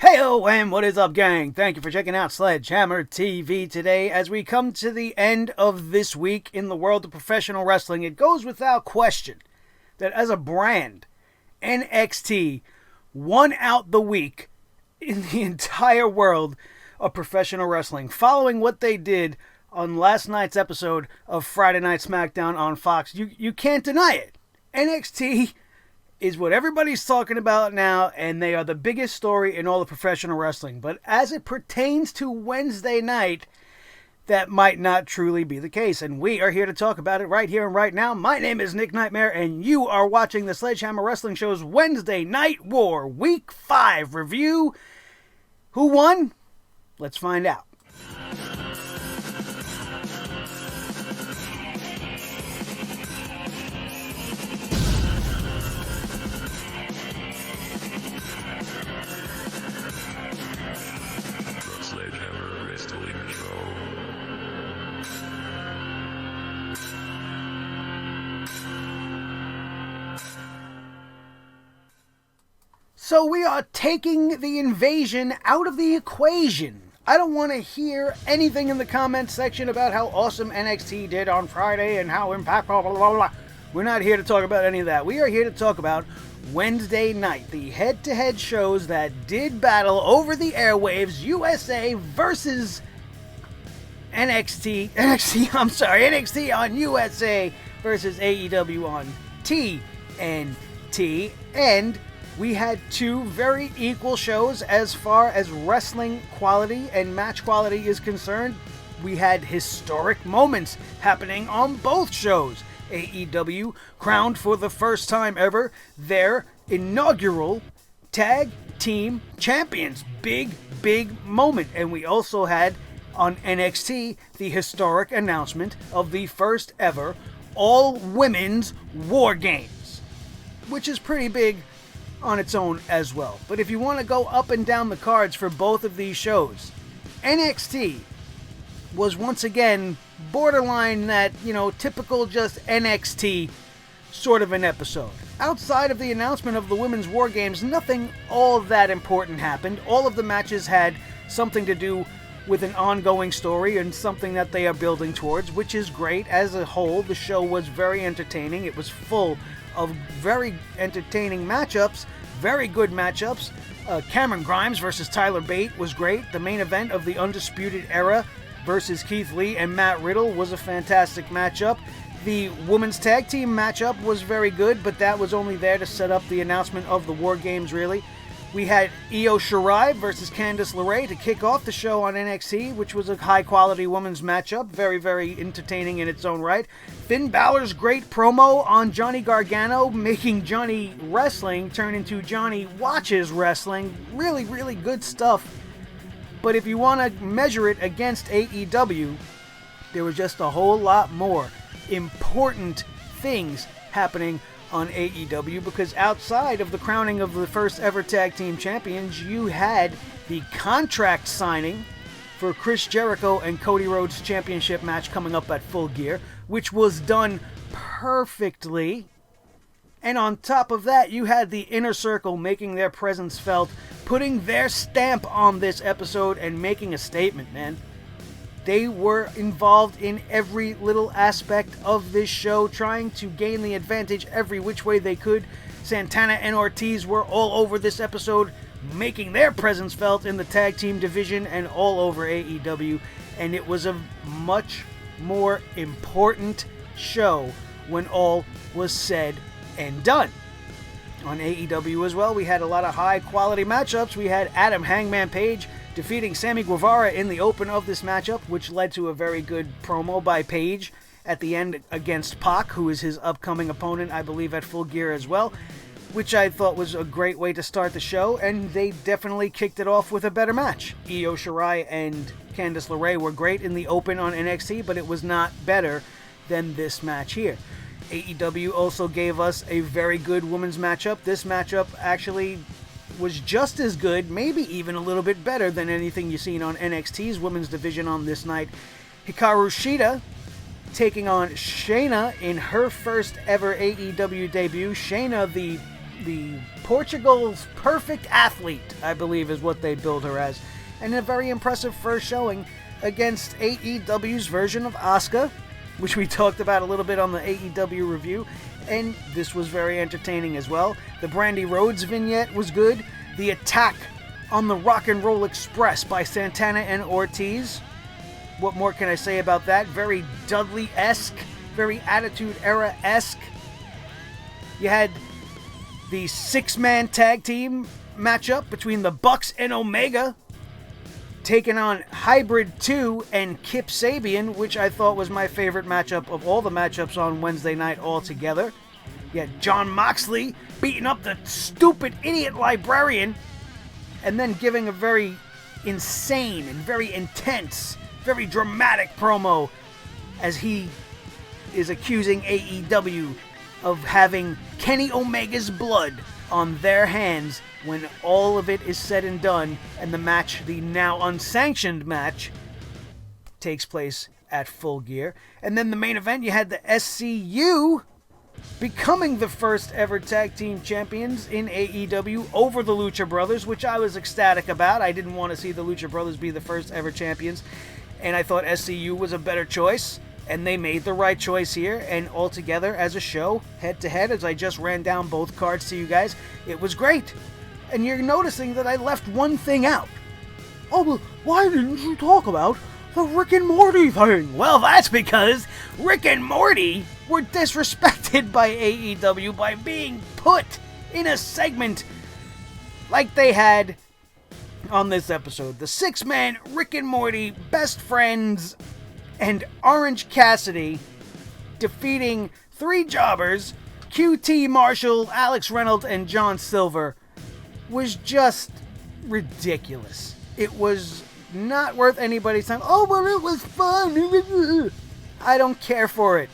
Heyo, and what is up, gang? Thank you for checking out Sledgehammer TV today. As we come to the end of this week in the world of professional wrestling, it goes without question that as a brand, NXT won out the week in the entire world of professional wrestling, following what they did on last night's episode of Friday Night SmackDown on Fox. You can't deny it. NXT is what everybody's talking about now, and they are the biggest story in all of professional wrestling. But as it pertains to Wednesday night, that might not truly be the case, and we are here to talk about it right here and right now. My name is Nick Nightmare, and you are watching the Sledgehammer Wrestling Show's Wednesday Night War Week 5 review. Who won? Let's find out. So we are taking the invasion out of the equation. I don't want to hear anything in the comments section about how awesome NXT did on Friday and how impactful, blah, blah, blah. We're not here to talk about any of that. We are here to talk about Wednesday night, the head-to-head shows that did battle over the airwaves, USA versus NXT on USA versus AEW on TNT, and we had two very equal shows as far as wrestling quality and match quality is concerned. We had historic moments happening on both shows. AEW crowned for the first time ever their inaugural tag team champions. Big moment. And we also had on NXT the historic announcement of the first ever all-women's War Games, which is pretty big on its own as well. But if you want to go up and down the cards for both of these shows, NXT was once again borderline that, typical just NXT sort of an episode. Outside of the announcement of the Women's War Games, nothing all that important happened. All of the matches had something to do with an ongoing story and something that they are building towards, which is great. As a whole, the show was very entertaining. It was full of very entertaining matchups, very good matchups. Cameron Grimes versus Tyler Bate was great. The main event of the Undisputed Era versus Keith Lee and Matt Riddle was a fantastic matchup. The women's tag team matchup was very good, but that was only there to set up the announcement of the War Games, really. We had Io Shirai versus Candice LeRae to kick off the show on NXT, which was a high-quality women's matchup. Very entertaining in its own right. Finn Balor's great promo on Johnny Gargano, making Johnny Wrestling turn into Johnny Watches Wrestling. Really good stuff. But if you want to measure it against AEW, there was just a whole lot more important things happening on AEW, because outside of the crowning of the first ever tag team champions, you had the contract signing for Chris Jericho and Cody Rhodes championship match coming up at Full Gear, which was done perfectly. And on top of that, you had the Inner Circle making their presence felt, putting their stamp on this episode and making a statement, man. They were involved in every little aspect of this show, trying to gain the advantage every which way they could. Santana and Ortiz were all over this episode, making their presence felt in the tag team division and all over AEW. And it was a much more important show when all was said and done. On AEW as well, we had a lot of high-quality matchups. We had Adam Hangman Page defeating Sammy Guevara in the open of this matchup, which led to a very good promo by Page at the end against Pac, who is his upcoming opponent, I believe, at Full Gear as well, which I thought was a great way to start the show, and they definitely kicked it off with a better match. Io Shirai and Candice LeRae were great in the open on NXT, but it was not better than this match here. AEW also gave us a very good women's matchup. This matchup actually was just as good, maybe even a little bit better than anything you've seen on NXT's women's division on this night. Hikaru Shida taking on Shayna in her first ever AEW debut. Shayna, the the Portugal's perfect athlete, I believe is what they billed her as. And a very impressive first showing against AEW's version of Asuka, which we talked about a little bit on the AEW review. And this was very entertaining as well. The Brandy Rhodes vignette was good. The attack on the Rock and Roll Express by Santana and Ortiz. What more can I say about that? Very Dudley-esque, very Attitude Era-esque. You had the 6-man tag team matchup between the Bucks and Omega, taking on Hybrid 2 and Kip Sabian, which I thought was my favorite matchup of all the matchups on Wednesday night altogether. You had Jon Moxley beating up the stupid idiot librarian, and then giving a very insane and very intense, very dramatic promo as he is accusing AEW of having Kenny Omega's blood on their hands when all of it is said and done, and the match, the now unsanctioned match, takes place at Full Gear. And then the main event, you had the SCU becoming the first ever tag team champions in AEW over the Lucha Brothers, which I was ecstatic about. I didn't want to see the Lucha Brothers be the first ever champions, and I thought SCU was a better choice, and they made the right choice here. And altogether, as a show, head to head, as I just ran down both cards to you guys, it was great. And you're noticing that I left one thing out. Oh, well, why didn't you talk about the Rick and Morty thing? Well, that's because Rick and Morty were disrespected by AEW by being put in a segment like they had on this episode. The 6-man Rick and Morty best friends and Orange Cassidy defeating 3 jobbers, QT Marshall, Alex Reynolds, and John Silver, was just ridiculous. It was not worth anybody's time. Oh, well, it was fun. I don't care for it.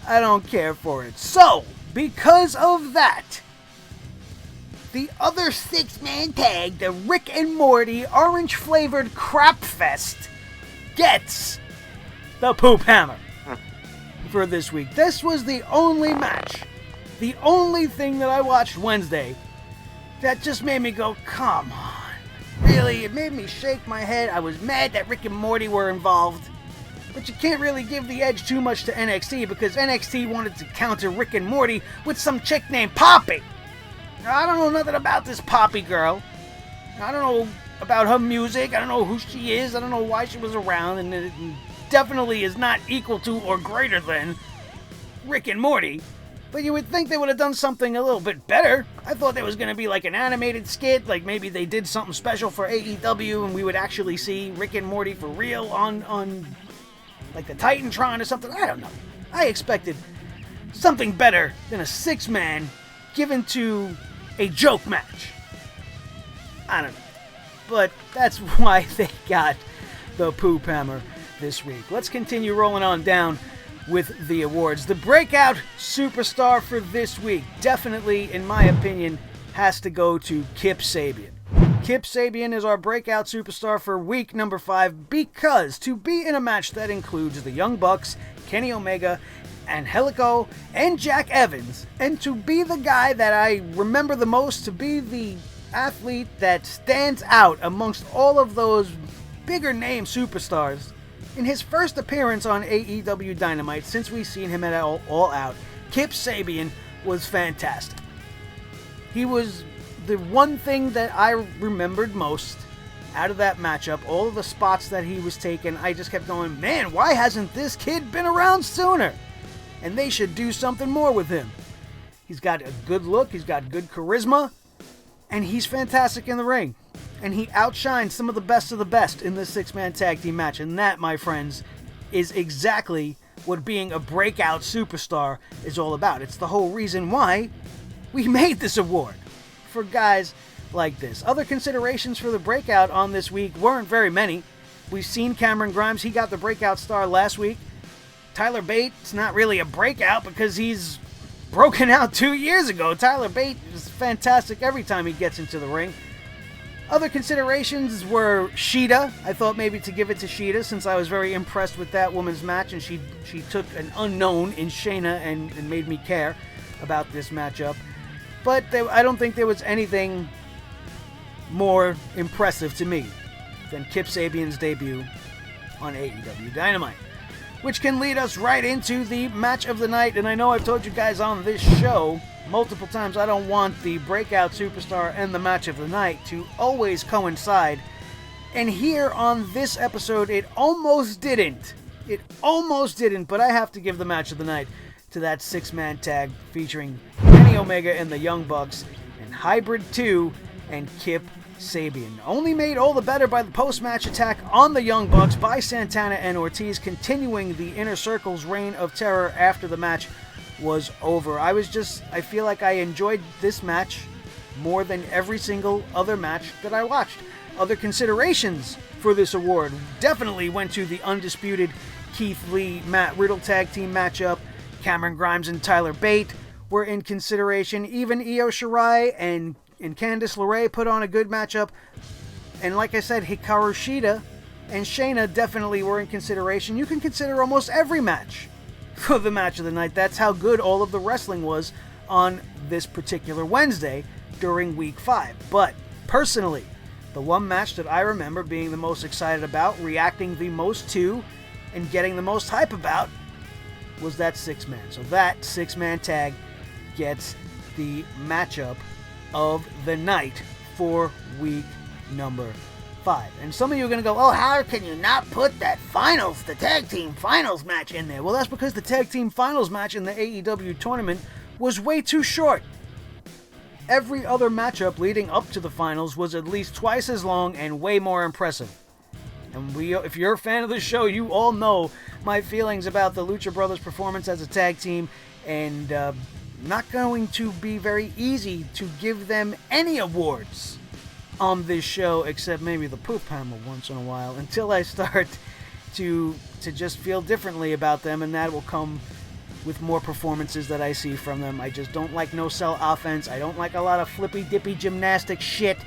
I don't care for it. So, because of that, the other 6-man tag, the Rick and Morty orange-flavored crap fest, gets the Poop Hammer for this week. This was the only match, the only thing that I watched Wednesday that just made me go, come on. Really, it made me shake my head. I was mad that Rick and Morty were involved. But you can't really give the edge too much to NXT, because NXT wanted to counter Rick and Morty with some chick named Poppy. Now, I don't know nothing about this Poppy girl. I don't know about her music. I don't know who she is. I don't know why she was around. And it definitely is not equal to or greater than Rick and Morty. But you would think they would have done something a little bit better. I thought there was going to be like an animated skit, like maybe they did something special for AEW and we would actually see Rick and Morty for real on like the Titantron or something. I don't know. I expected something better than a 6-man given to a joke match. I don't know. But that's why they got the Poop Hammer this week. Let's continue rolling on down with the awards. The breakout superstar for this week, definitely, in my opinion, has to go to Kip Sabian. Kip Sabian is our breakout superstar for week number 5 because to be in a match that includes the Young Bucks, Kenny Omega, Angelico, and Jack Evans, and to be the guy that I remember the most, to be the athlete that stands out amongst all of those bigger name superstars, in his first appearance on AEW Dynamite since we've seen him at All Out, Kip Sabian was fantastic. He was the one thing that I remembered most out of that matchup. All of the spots that he was taking, I just kept going, man, why hasn't this kid been around sooner? And they should do something more with him. He's got a good look, he's got good charisma, and he's fantastic in the ring. And he outshined some of the best in this 6-man tag team match. And that, my friends, is exactly what being a breakout superstar is all about. It's the whole reason why we made this award for guys like this. Other considerations for the breakout on this week weren't very many. We've seen Cameron Grimes. He got the breakout star last week. Tyler Bate's not really a breakout because he's broken out 2 years ago. Tyler Bate is fantastic every time he gets into the ring. Other considerations were Shida. I thought maybe to give it to Shida since I was very impressed with that woman's match, and she took an unknown in Shayna and made me care about this matchup. But I don't think there was anything more impressive to me than Kip Sabian's debut on AEW Dynamite. Which can lead us right into the match of the night. And I know I've told you guys on this show multiple times I don't want the breakout superstar and the match of the night to always coincide. And here on this episode, it almost didn't. It almost didn't, but I have to give the match of the night to that 6-man tag featuring Kenny Omega and the Young Bucks and Hybrid 2 and Kip Sabian. Only made all the better by the post-match attack on the Young Bucks by Santana and Ortiz, continuing the Inner Circle's reign of terror after the match was over. I feel like I enjoyed this match more than every single other match that I watched. Other considerations for this award definitely went to the undisputed Keith Lee Matt Riddle tag team matchup. Cameron Grimes and Tyler Bate were in consideration. Even Io Shirai and Candice LeRae put on a good matchup. And like I said, Hikaru Shida and Shayna definitely were in consideration. You can consider almost every match for the match of the night. That's how good all of the wrestling was on this particular Wednesday during Week 5. But personally, the one match that I remember being the most excited about, reacting the most to, and getting the most hype about was that 6-man. So that 6-man tag gets the matchup of the night for week number 5. And some of you are going to go, oh, how can you not put that the tag team finals match in there? Well, that's because the tag team finals match in the AEW tournament was way too short. Every other matchup leading up to the finals was at least twice as long and way more impressive. And if you're a fan of the show, you all know my feelings about the Lucha Brothers' performance as a tag team, and not going to be very easy to give them any awards on this show, except maybe the poop hammer once in a while, until I start to just feel differently about them, and that will come with more performances that I see from them. I just don't like no-sell offense. I don't like a lot of flippy-dippy gymnastic shit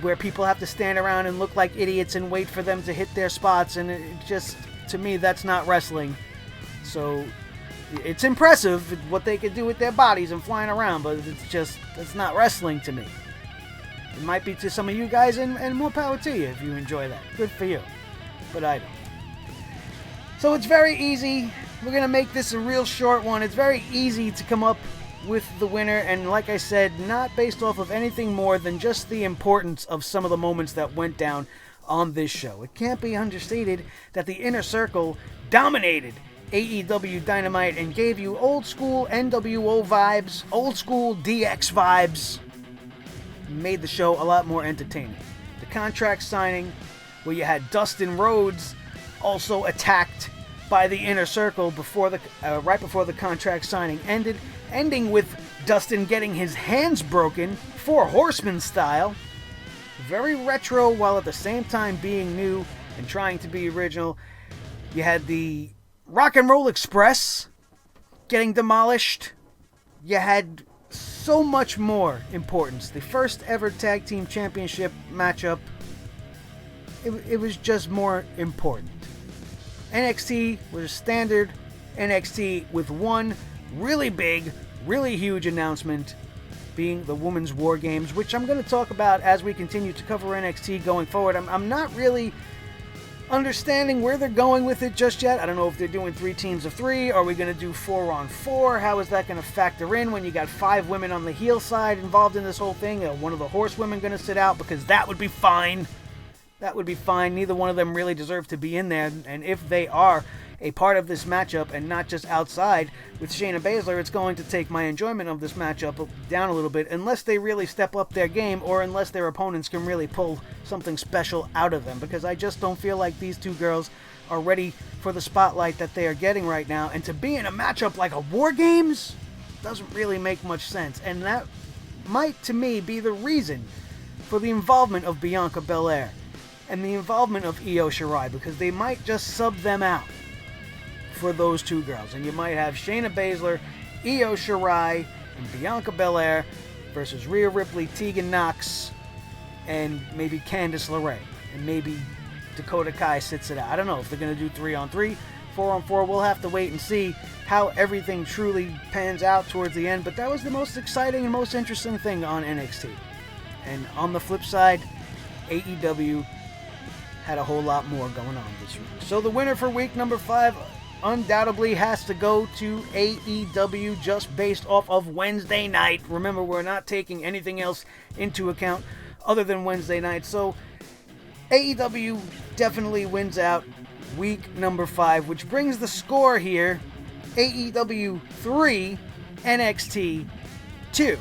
where people have to stand around and look like idiots and wait for them to hit their spots, and it just, to me, that's not wrestling. So it's impressive what they can do with their bodies and flying around, but it's not wrestling to me. It might be to some of you guys, and more power to you if you enjoy that. Good for you. But I don't. So it's very easy. We're going to make this a real short one. It's very easy to come up with the winner, and like I said, not based off of anything more than just the importance of some of the moments that went down on this show. It can't be understated that the Inner Circle dominated AEW Dynamite and gave you old school NWO vibes, old school DX vibes, made the show a lot more entertaining. The contract signing, where you had Dustin Rhodes also attacked by the Inner Circle right before the contract signing ended, ending with Dustin getting his hands broken, Four Horsemen style. Very retro while at the same time being new and trying to be original. You had the Rock and Roll Express getting demolished. You had so much more importance. The first ever tag team championship matchup, it was just more important. NXT was a standard NXT with one really big, really huge announcement, being the Women's War Games, which I'm going to talk about as we continue to cover NXT going forward. I'm not really understanding where they're going with it just yet. I don't know if they're doing 3 teams of 3. Are we going to do 4-on-4? How is that going to factor in when you got 5 women on the heel side involved in this whole thing? One of the horsewomen going to sit out? Because that would be fine. That would be fine. Neither one of them really deserve to be in there. And if they are a part of this matchup and not just outside with Shayna Baszler, it's going to take my enjoyment of this matchup down a little bit, unless they really step up their game or unless their opponents can really pull something special out of them, because I just don't feel like these two girls are ready for the spotlight that they are getting right now. And to be in a matchup like a War Games doesn't really make much sense, and that might, to me, be the reason for the involvement of Bianca Belair and the involvement of Io Shirai, because they might just sub them out for those two girls. And you might have Shayna Baszler, Io Shirai, and Bianca Belair versus Rhea Ripley, Tegan Nox, and maybe Candice LeRae. And maybe Dakota Kai sits it out. I don't know if they're going to do 3-on-3, 4-on-4. We'll have to wait and see how everything truly pans out towards the end. But that was the most exciting and most interesting thing on NXT. And on the flip side, AEW had a whole lot more going on this week. So the winner for week number 5 undoubtedly has to go to AEW just based off of Wednesday night. Remember, we're not taking anything else into account other than Wednesday night. So AEW definitely wins out week number 5, which brings the score here: AEW 3, NXT 2.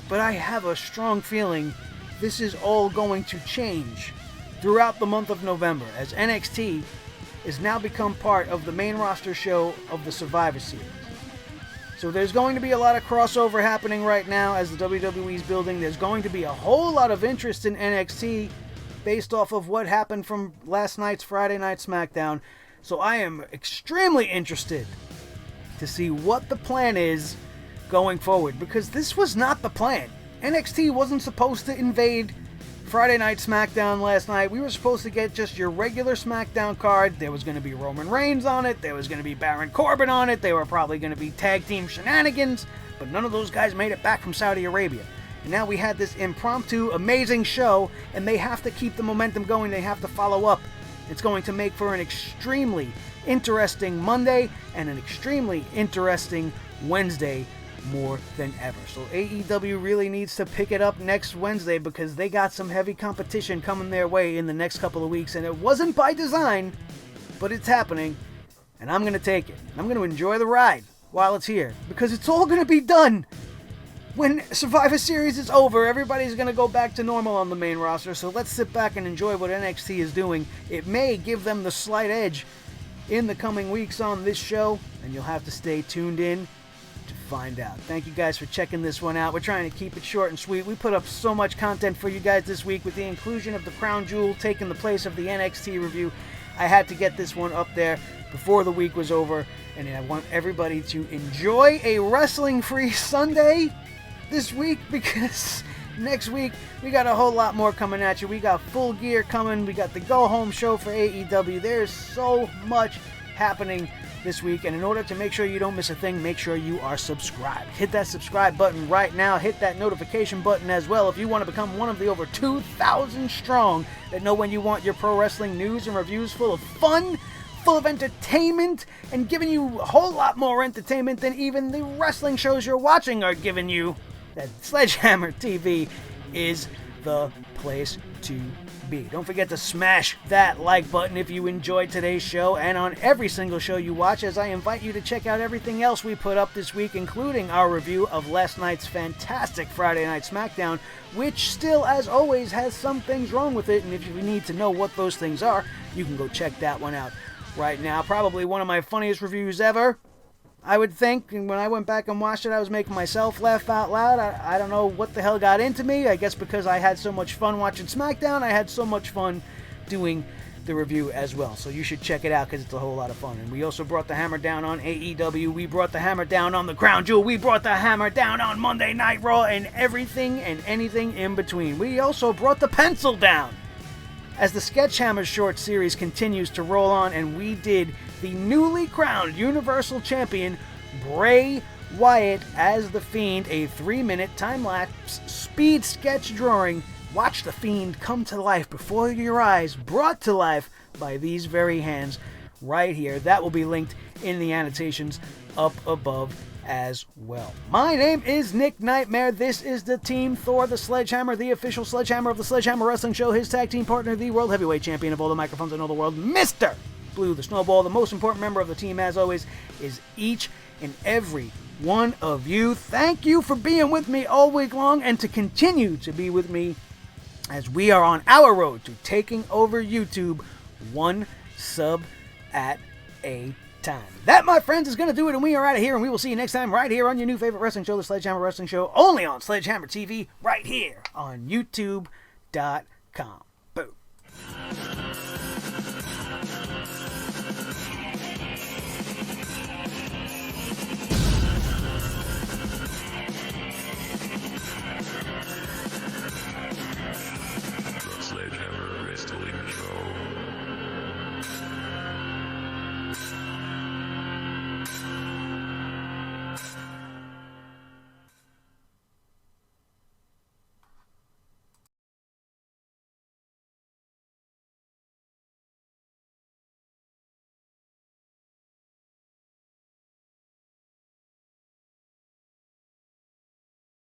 But I have a strong feeling this is all going to change throughout the month of November, as NXT is now become part of the main roster show of the Survivor Series. So there's going to be a lot of crossover happening right now as the WWE is building. There's going to be a whole lot of interest in NXT based off of what happened from last night's Friday Night SmackDown. So I am extremely interested to see what the plan is going forward, because this was not the plan. NXT wasn't supposed to invade Friday Night SmackDown last night. We were supposed to get just your regular SmackDown card. There was going to be Roman Reigns on it. There was going to be Baron Corbin on it. There were probably going to be tag team shenanigans, but none of those guys made it back from Saudi Arabia. And now we had this impromptu, amazing show, and they have to keep the momentum going. They have to follow up. It's going to make for an extremely interesting Monday and an extremely interesting Wednesday more than ever. So AEW really needs to pick it up next Wednesday, because they got some heavy competition coming their way in the next couple of weeks, and it wasn't by design, but it's happening, and I'm going to take it. I'm going to enjoy the ride while it's here, because it's all going to be done when Survivor Series is over. Everybody's going to go back to normal on the main roster, so let's sit back and enjoy what NXT is doing. It may give them the slight edge in the coming weeks on this show, and you'll have to stay tuned in to find out. Thank you guys for checking this one out. We're trying to keep it short and sweet. We put up so much content for you guys this week, with the inclusion of the Crown Jewel taking the place of the NXT review. I had to get this one up there before the week was over, and I want everybody to enjoy a wrestling-free Sunday this week, because next week we got a whole lot more coming at you. We got Full Gear coming. We got the go-home show for AEW. There's so much happening this week, and in order to make sure you don't miss a thing, make sure you are subscribed. Hit that subscribe button right now. Hit that notification button as well if you want to become one of the over 2,000 strong that know when you want your pro wrestling news and reviews full of fun, full of entertainment, and giving you a whole lot more entertainment than even the wrestling shows you're watching are giving you. That Sledgehammer TV is the place to be. Don't forget to smash that like button if you enjoyed today's show, and on every single show you watch, as I invite you to check out everything else we put up this week, including our review of last night's fantastic Friday Night SmackDown, which still, as always, has some things wrong with it, and if you need to know what those things are, you can go check that one out right now. Probably one of my funniest reviews ever, I would think. And when I went back and watched it, I was making myself laugh out loud. I don't know what the hell got into me. I guess because I had so much fun watching SmackDown, I had so much fun doing the review as well. So you should check it out, because it's a whole lot of fun. And we also brought the hammer down on AEW. We brought the hammer down on the Crown Jewel. We brought the hammer down on Monday Night Raw, and everything and anything in between. We also brought the pencil down as the Sledgehammer short series continues to roll on, and we did the newly crowned Universal Champion Bray Wyatt as The Fiend, a 3-minute time-lapse speed sketch drawing. Watch The Fiend come to life before your eyes, brought to life by these very hands right here. That will be linked in the annotations up above as well. My name is Nick Nightmare. This is the Team Thor, the Sledgehammer, the official Sledgehammer of the Sledgehammer Wrestling Show. His tag team partner, the World Heavyweight Champion of all the microphones in all the world, Mr. Blue the Snowball. The most important member of the team, as always, is each and every one of you. Thank you for being with me all week long, and to continue to be with me as we are on our road to taking over YouTube, one sub at a time. That, my friends, is going to do it, and we are out of here, and we will see you next time right here on your new favorite wrestling show, the Sledgehammer Wrestling Show, only on Sledgehammer TV, right here on YouTube.com.